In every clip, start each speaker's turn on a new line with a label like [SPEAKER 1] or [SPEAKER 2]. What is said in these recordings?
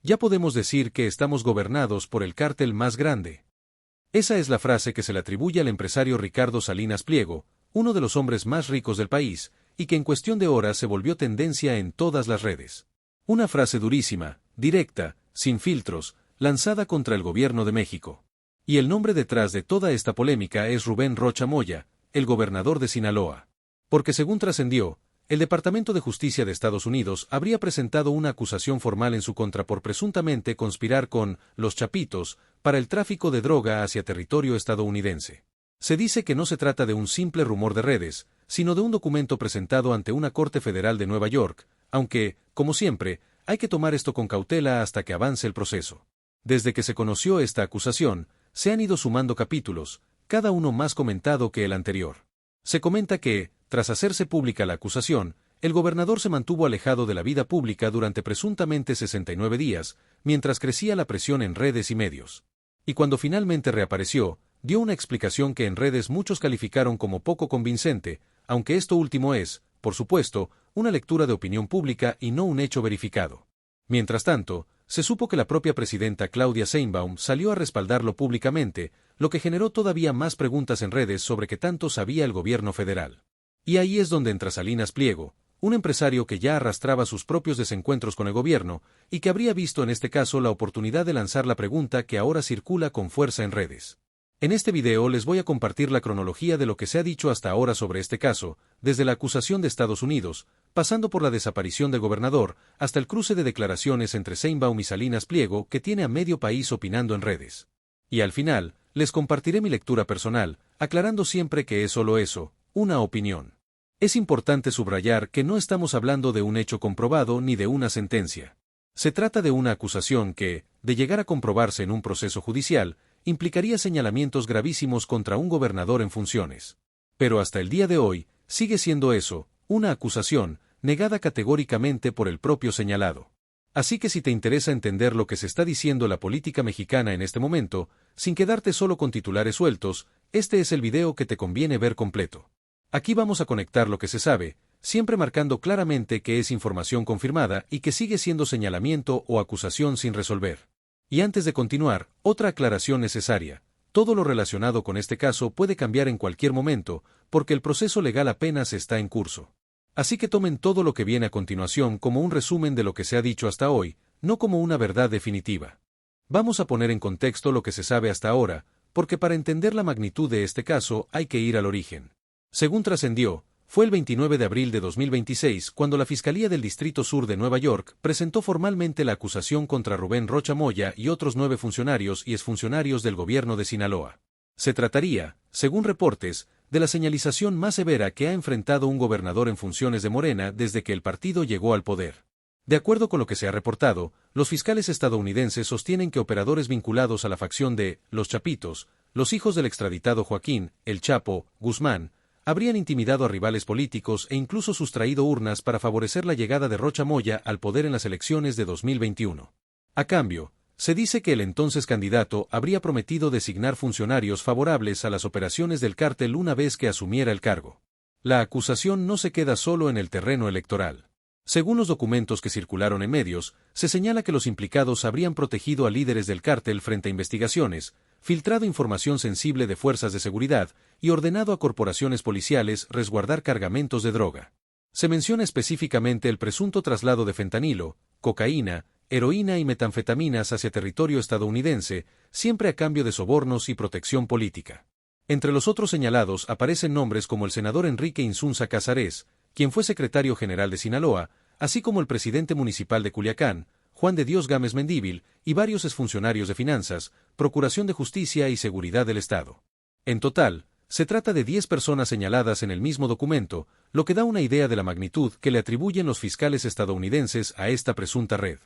[SPEAKER 1] Ya podemos decir que estamos gobernados por el cártel más grande. Esa es la frase que se le atribuye al empresario Ricardo Salinas Pliego, uno de los hombres más ricos del país, y que en cuestión de horas se volvió tendencia en todas las redes. Una frase durísima, directa, sin filtros, lanzada contra el gobierno de México. Y el nombre detrás de toda esta polémica es Rubén Rocha Moya, el gobernador de Sinaloa. Porque según trascendió, el Departamento de Justicia de Estados Unidos habría presentado una acusación formal en su contra por presuntamente conspirar con los Chapitos para el tráfico de droga hacia territorio estadounidense. Se dice que no se trata de un simple rumor de redes, sino de un documento presentado ante una Corte Federal de Nueva York, aunque, como siempre, hay que tomar esto con cautela hasta que avance el proceso. Desde que se conoció esta acusación, se han ido sumando capítulos, cada uno más comentado que el anterior. Se comenta que, tras hacerse pública la acusación, el gobernador se mantuvo alejado de la vida pública durante presuntamente 69 días, mientras crecía la presión en redes y medios. Y cuando finalmente reapareció, dio una explicación que en redes muchos calificaron como poco convincente, aunque esto último es, por supuesto, una lectura de opinión pública y no un hecho verificado. Mientras tanto, se supo que la propia presidenta Claudia Sheinbaum salió a respaldarlo públicamente, lo que generó todavía más preguntas en redes sobre qué tanto sabía el gobierno federal. Y ahí es donde entra Salinas Pliego, un empresario que ya arrastraba sus propios desencuentros con el gobierno y que habría visto en este caso la oportunidad de lanzar la pregunta que ahora circula con fuerza en redes. En este video les voy a compartir la cronología de lo que se ha dicho hasta ahora sobre este caso, desde la acusación de Estados Unidos, pasando por la desaparición del gobernador, hasta el cruce de declaraciones entre Sheinbaum y Salinas Pliego que tiene a medio país opinando en redes. Y al final, les compartiré mi lectura personal, aclarando siempre que es solo eso, una opinión. Es importante subrayar que no estamos hablando de un hecho comprobado ni de una sentencia. Se trata de una acusación que, de llegar a comprobarse en un proceso judicial, implicaría señalamientos gravísimos contra un gobernador en funciones. Pero hasta el día de hoy, sigue siendo eso, una acusación, negada categóricamente por el propio señalado. Así que si te interesa entender lo que se está diciendo la política mexicana en este momento, sin quedarte solo con titulares sueltos, este es el video que te conviene ver completo. Aquí vamos a conectar lo que se sabe, siempre marcando claramente que es información confirmada y que sigue siendo señalamiento o acusación sin resolver. Y antes de continuar, otra aclaración necesaria. Todo lo relacionado con este caso puede cambiar en cualquier momento, porque el proceso legal apenas está en curso. Así que tomen todo lo que viene a continuación como un resumen de lo que se ha dicho hasta hoy, no como una verdad definitiva. Vamos a poner en contexto lo que se sabe hasta ahora, porque para entender la magnitud de este caso hay que ir al origen. Según trascendió, fue el 29 de abril de 2026 cuando la Fiscalía del Distrito Sur de Nueva York presentó formalmente la acusación contra Rubén Rocha Moya y otros 9 funcionarios y exfuncionarios del gobierno de Sinaloa. Se trataría, según reportes, de la señalización más severa que ha enfrentado un gobernador en funciones de Morena desde que el partido llegó al poder. De acuerdo con lo que se ha reportado, los fiscales estadounidenses sostienen que operadores vinculados a la facción de los Chapitos, los hijos del extraditado Joaquín, el Chapo, Guzmán, habrían intimidado a rivales políticos e incluso sustraído urnas para favorecer la llegada de Rocha Moya al poder en las elecciones de 2021. A cambio, se dice que el entonces candidato habría prometido designar funcionarios favorables a las operaciones del cártel una vez que asumiera el cargo. La acusación no se queda solo en el terreno electoral. Según los documentos que circularon en medios, se señala que los implicados habrían protegido a líderes del cártel frente a investigaciones, filtrado información sensible de fuerzas de seguridad y ordenado a corporaciones policiales resguardar cargamentos de droga. Se menciona específicamente el presunto traslado de fentanilo, cocaína, heroína y metanfetaminas hacia territorio estadounidense, siempre a cambio de sobornos y protección política. Entre los otros señalados aparecen nombres como el senador Enrique Insunza Casares, quien fue secretario general de Sinaloa, así como el presidente municipal de Culiacán, Juan de Dios Gámez Mendívil, y varios exfuncionarios de Finanzas, Procuración de Justicia y Seguridad del Estado. En total, se trata de 10 personas señaladas en el mismo documento, lo que da una idea de la magnitud que le atribuyen los fiscales estadounidenses a esta presunta red.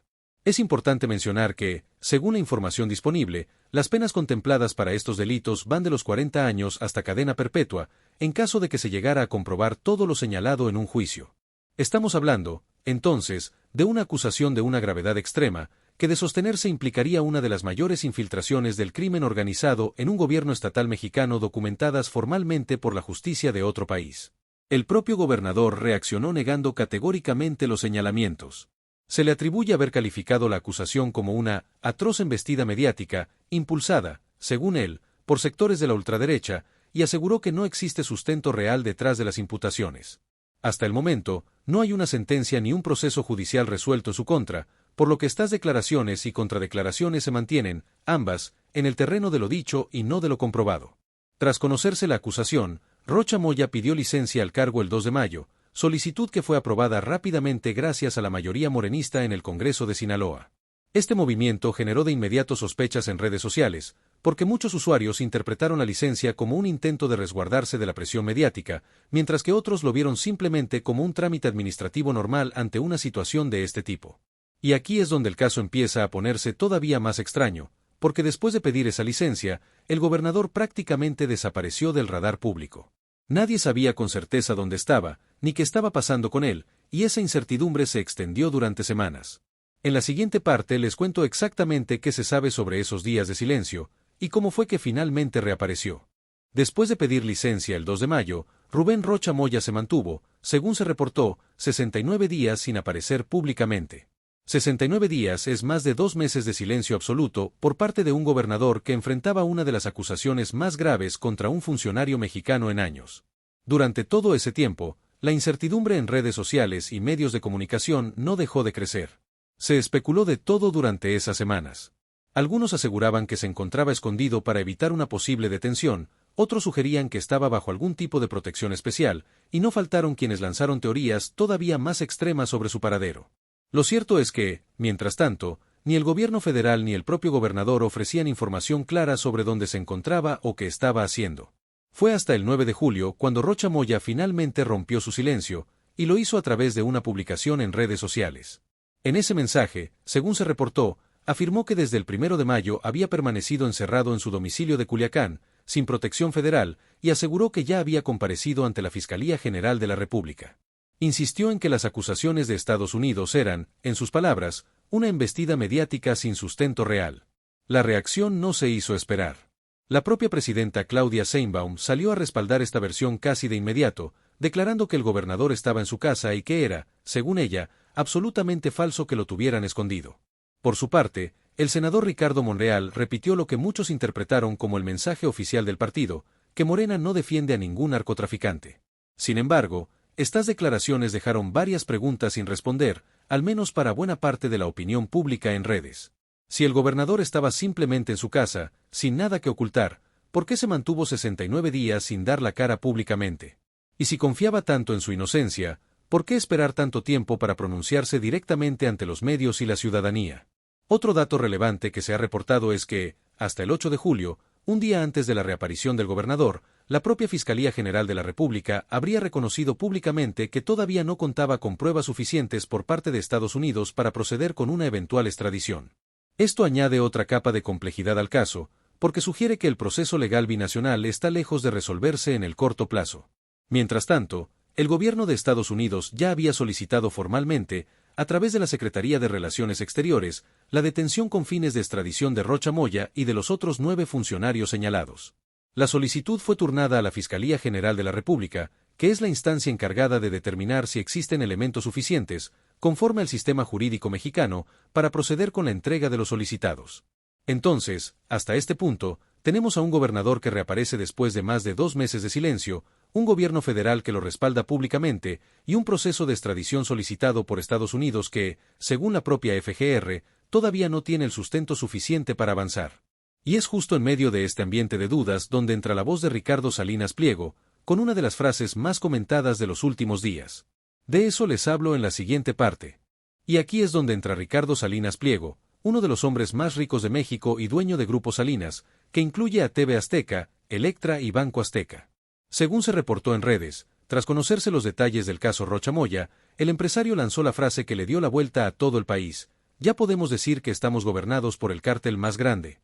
[SPEAKER 1] Es importante mencionar que, según la información disponible, las penas contempladas para estos delitos van de los 40 años hasta cadena perpetua, en caso de que se llegara a comprobar todo lo señalado en un juicio. Estamos hablando, entonces, de una acusación de una gravedad extrema, que de sostenerse implicaría una de las mayores infiltraciones del crimen organizado en un gobierno estatal mexicano documentadas formalmente por la justicia de otro país. El propio gobernador reaccionó negando categóricamente los señalamientos. Se le atribuye haber calificado la acusación como una atroz embestida mediática, impulsada, según él, por sectores de la ultraderecha, y aseguró que no existe sustento real detrás de las imputaciones. Hasta el momento, no hay una sentencia ni un proceso judicial resuelto en su contra, por lo que estas declaraciones y contradeclaraciones se mantienen, ambas, en el terreno de lo dicho y no de lo comprobado. Tras conocerse la acusación, Rocha Moya pidió licencia al cargo el 2 de mayo, solicitud que fue aprobada rápidamente gracias a la mayoría morenista en el Congreso de Sinaloa. Este movimiento generó de inmediato sospechas en redes sociales, porque muchos usuarios interpretaron la licencia como un intento de resguardarse de la presión mediática, mientras que otros lo vieron simplemente como un trámite administrativo normal ante una situación de este tipo. Y aquí es donde el caso empieza a ponerse todavía más extraño, porque después de pedir esa licencia, el gobernador prácticamente desapareció del radar público. Nadie sabía con certeza dónde estaba, ni qué estaba pasando con él, y esa incertidumbre se extendió durante semanas. En la siguiente parte les cuento exactamente qué se sabe sobre esos días de silencio, y cómo fue que finalmente reapareció. Después de pedir licencia el 2 de mayo, Rubén Rocha Moya se mantuvo, según se reportó, 69 días sin aparecer públicamente. 69 días es más de 2 meses de silencio absoluto por parte de un gobernador que enfrentaba una de las acusaciones más graves contra un funcionario mexicano en años. Durante todo ese tiempo, la incertidumbre en redes sociales y medios de comunicación no dejó de crecer. Se especuló de todo durante esas semanas. Algunos aseguraban que se encontraba escondido para evitar una posible detención, otros sugerían que estaba bajo algún tipo de protección especial, y no faltaron quienes lanzaron teorías todavía más extremas sobre su paradero. Lo cierto es que, mientras tanto, ni el gobierno federal ni el propio gobernador ofrecían información clara sobre dónde se encontraba o qué estaba haciendo. Fue hasta el 9 de julio cuando Rocha Moya finalmente rompió su silencio, y lo hizo a través de una publicación en redes sociales. En ese mensaje, según se reportó, afirmó que desde el 1 de mayo había permanecido encerrado en su domicilio de Culiacán, sin protección federal, y aseguró que ya había comparecido ante la Fiscalía General de la República. Insistió en que las acusaciones de Estados Unidos eran, en sus palabras, una embestida mediática sin sustento real. La reacción no se hizo esperar. La propia presidenta Claudia Sheinbaum salió a respaldar esta versión casi de inmediato, declarando que el gobernador estaba en su casa y que era, según ella, absolutamente falso que lo tuvieran escondido. Por su parte, el senador Ricardo Monreal repitió lo que muchos interpretaron como el mensaje oficial del partido, que Morena no defiende a ningún narcotraficante. Sin embargo, estas declaraciones dejaron varias preguntas sin responder, al menos para buena parte de la opinión pública en redes. Si el gobernador estaba simplemente en su casa, sin nada que ocultar, ¿por qué se mantuvo 69 días sin dar la cara públicamente? Y si confiaba tanto en su inocencia, ¿por qué esperar tanto tiempo para pronunciarse directamente ante los medios y la ciudadanía? Otro dato relevante que se ha reportado es que, hasta el 8 de julio, un día antes de la reaparición del gobernador, la propia Fiscalía General de la República habría reconocido públicamente que todavía no contaba con pruebas suficientes por parte de Estados Unidos para proceder con una eventual extradición. Esto añade otra capa de complejidad al caso, porque sugiere que el proceso legal binacional está lejos de resolverse en el corto plazo. Mientras tanto, el gobierno de Estados Unidos ya había solicitado formalmente, a través de la Secretaría de Relaciones Exteriores, la detención con fines de extradición de Rocha Moya y de los otros 9 funcionarios señalados. La solicitud fue turnada a la Fiscalía General de la República, que es la instancia encargada de determinar si existen elementos suficientes, conforme al sistema jurídico mexicano, para proceder con la entrega de los solicitados. Entonces, hasta este punto, tenemos a un gobernador que reaparece después de más de 2 meses de silencio, un gobierno federal que lo respalda públicamente y un proceso de extradición solicitado por Estados Unidos que, según la propia FGR, todavía no tiene el sustento suficiente para avanzar. Y es justo en medio de este ambiente de dudas donde entra la voz de Ricardo Salinas Pliego, con una de las frases más comentadas de los últimos días. De eso les hablo en la siguiente parte. Y aquí es donde entra Ricardo Salinas Pliego, uno de los hombres más ricos de México y dueño de Grupo Salinas, que incluye a TV Azteca, Electra y Banco Azteca. Según se reportó en redes, tras conocerse los detalles del caso Rocha Moya, el empresario lanzó la frase que le dio la vuelta a todo el país: ya podemos decir que estamos gobernados por el cártel más grande.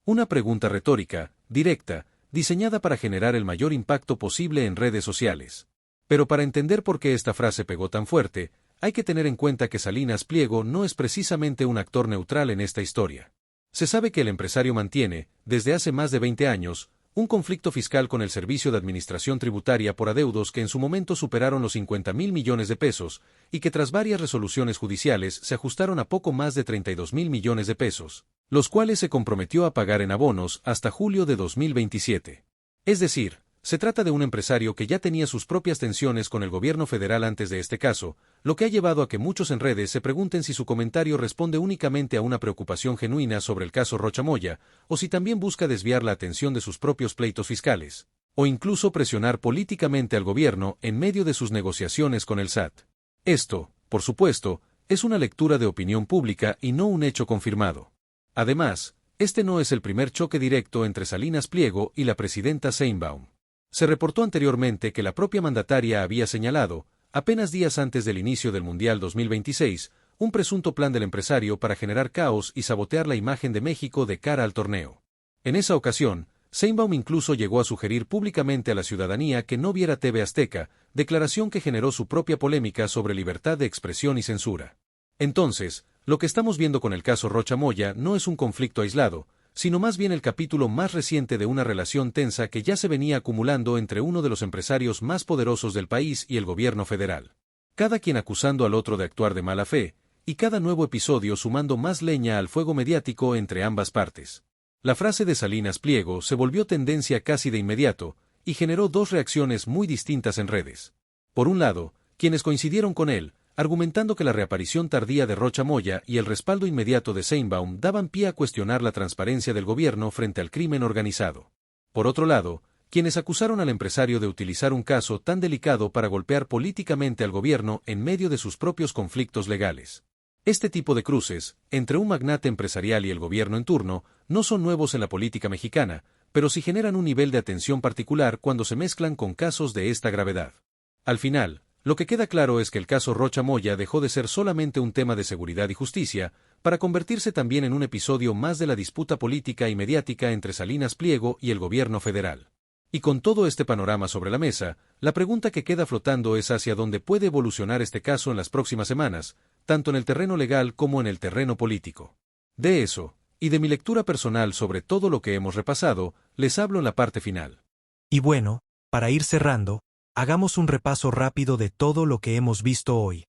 [SPEAKER 1] Una pregunta retórica, directa, diseñada para generar el mayor impacto posible en redes sociales. Pero para entender por qué esta frase pegó tan fuerte, hay que tener en cuenta que Salinas Pliego no es precisamente un actor neutral en esta historia. Se sabe que el empresario mantiene, desde hace más de 20 años, un conflicto fiscal con el Servicio de Administración Tributaria por adeudos que en su momento superaron los 50.000 millones de pesos, y que tras varias resoluciones judiciales se ajustaron a poco más de 32.000 millones de pesos, los cuales se comprometió a pagar en abonos hasta julio de 2027. Es decir, se trata de un empresario que ya tenía sus propias tensiones con el gobierno federal antes de este caso, lo que ha llevado a que muchos en redes se pregunten si su comentario responde únicamente a una preocupación genuina sobre el caso Rocha Moya, o si también busca desviar la atención de sus propios pleitos fiscales, o incluso presionar políticamente al gobierno en medio de sus negociaciones con el SAT. Esto, por supuesto, es una lectura de opinión pública y no un hecho confirmado. Además, este no es el primer choque directo entre Salinas Pliego y la presidenta Sheinbaum. Se reportó anteriormente que la propia mandataria había señalado, apenas días antes del inicio del Mundial 2026, un presunto plan del empresario para generar caos y sabotear la imagen de México de cara al torneo. En esa ocasión, Sheinbaum incluso llegó a sugerir públicamente a la ciudadanía que no viera TV Azteca, declaración que generó su propia polémica sobre libertad de expresión y censura. Entonces, lo que estamos viendo con el caso Rocha Moya no es un conflicto aislado, sino más bien el capítulo más reciente de una relación tensa que ya se venía acumulando entre uno de los empresarios más poderosos del país y el gobierno federal. Cada quien acusando al otro de actuar de mala fe, y cada nuevo episodio sumando más leña al fuego mediático entre ambas partes. La frase de Salinas Pliego se volvió tendencia casi de inmediato, y generó dos reacciones muy distintas en redes. Por un lado, quienes coincidieron con él, argumentando que la reaparición tardía de Rocha Moya y el respaldo inmediato de Sheinbaum daban pie a cuestionar la transparencia del gobierno frente al crimen organizado. Por otro lado, quienes acusaron al empresario de utilizar un caso tan delicado para golpear políticamente al gobierno en medio de sus propios conflictos legales. Este tipo de cruces, entre un magnate empresarial y el gobierno en turno, no son nuevos en la política mexicana, pero sí generan un nivel de atención particular cuando se mezclan con casos de esta gravedad. Al final, lo que queda claro es que el caso Rocha Moya dejó de ser solamente un tema de seguridad y justicia, para convertirse también en un episodio más de la disputa política y mediática entre Salinas Pliego y el gobierno federal. Y con todo este panorama sobre la mesa, la pregunta que queda flotando es hacia dónde puede evolucionar este caso en las próximas semanas, tanto en el terreno legal como en el terreno político. De eso, y de mi lectura personal sobre todo lo que hemos repasado, les hablo en la parte final.
[SPEAKER 2] Y bueno, para ir cerrando, hagamos un repaso rápido de todo lo que hemos visto hoy.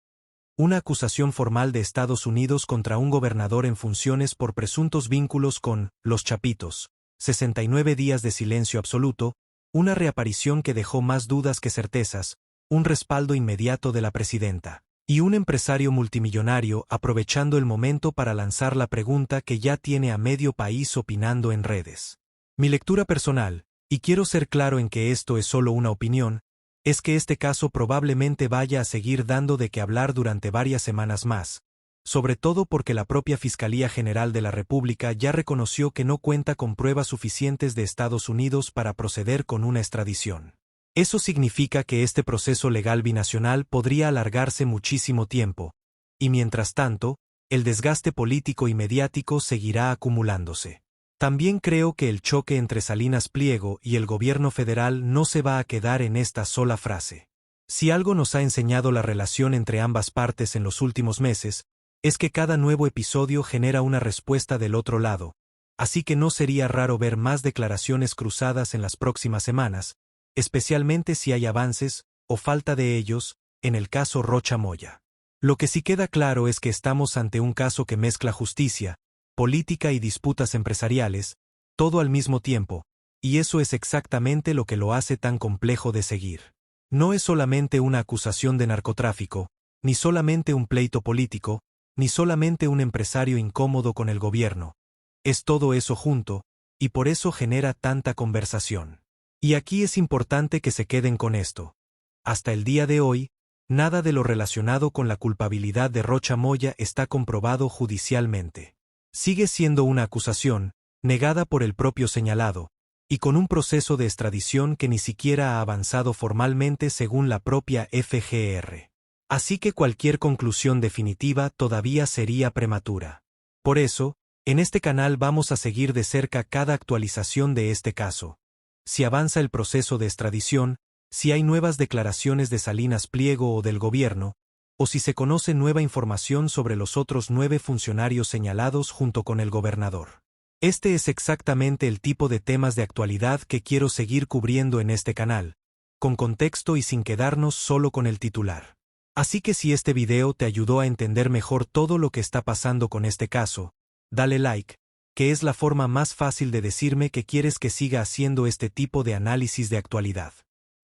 [SPEAKER 2] Una acusación formal de Estados Unidos contra un gobernador en funciones por presuntos vínculos con los Chapitos, 69 días de silencio absoluto, una reaparición que dejó más dudas que certezas, un respaldo inmediato de la presidenta, y un empresario multimillonario aprovechando el momento para lanzar la pregunta que ya tiene a medio país opinando en redes. Mi lectura personal, y quiero ser claro en que esto es solo una opinión, es que este caso probablemente vaya a seguir dando de qué hablar durante varias semanas más, sobre todo porque la propia Fiscalía General de la República ya reconoció que no cuenta con pruebas suficientes de Estados Unidos para proceder con una extradición. Eso significa que este proceso legal binacional podría alargarse muchísimo tiempo, y mientras tanto, el desgaste político y mediático seguirá acumulándose. También creo que el choque entre Salinas Pliego y el gobierno federal no se va a quedar en esta sola frase. Si algo nos ha enseñado la relación entre ambas partes en los últimos meses, es que cada nuevo episodio genera una respuesta del otro lado, así que no sería raro ver más declaraciones cruzadas en las próximas semanas, especialmente si hay avances, o falta de ellos, en el caso Rocha Moya. Lo que sí queda claro es que estamos ante un caso que mezcla justicia, política y disputas empresariales, todo al mismo tiempo, y eso es exactamente lo que lo hace tan complejo de seguir. No es solamente una acusación de narcotráfico, ni solamente un pleito político, ni solamente un empresario incómodo con el gobierno. Es todo eso junto, y por eso genera tanta conversación. Y aquí es importante que se queden con esto. Hasta el día de hoy, nada de lo relacionado con la culpabilidad de Rocha Moya está comprobado judicialmente. Sigue siendo una acusación, negada por el propio señalado, y con un proceso de extradición que ni siquiera ha avanzado formalmente según la propia FGR. Así que cualquier conclusión definitiva todavía sería prematura. Por eso, en este canal vamos a seguir de cerca cada actualización de este caso. Si avanza el proceso de extradición, si hay nuevas declaraciones de Salinas Pliego o del gobierno, o si se conoce nueva información sobre los otros 9 funcionarios señalados junto con el gobernador. Este es exactamente el tipo de temas de actualidad que quiero seguir cubriendo en este canal, con contexto y sin quedarnos solo con el titular. Así que si este video te ayudó a entender mejor todo lo que está pasando con este caso, dale like, que es la forma más fácil de decirme que quieres que siga haciendo este tipo de análisis de actualidad.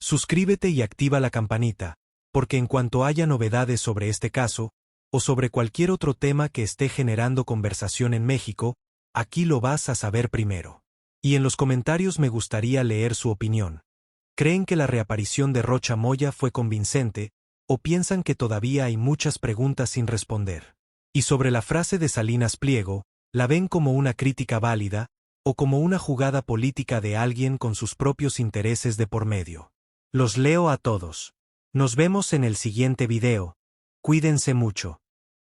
[SPEAKER 2] Suscríbete y activa la campanita, porque en cuanto haya novedades sobre este caso, o sobre cualquier otro tema que esté generando conversación en México, aquí lo vas a saber primero. Y en los comentarios me gustaría leer su opinión. ¿Creen que la reaparición de Rocha Moya fue convincente, o piensan que todavía hay muchas preguntas sin responder? Y sobre la frase de Salinas Pliego, ¿la ven como una crítica válida, o como una jugada política de alguien con sus propios intereses de por medio? Los leo a todos. Nos vemos en el siguiente video. Cuídense mucho.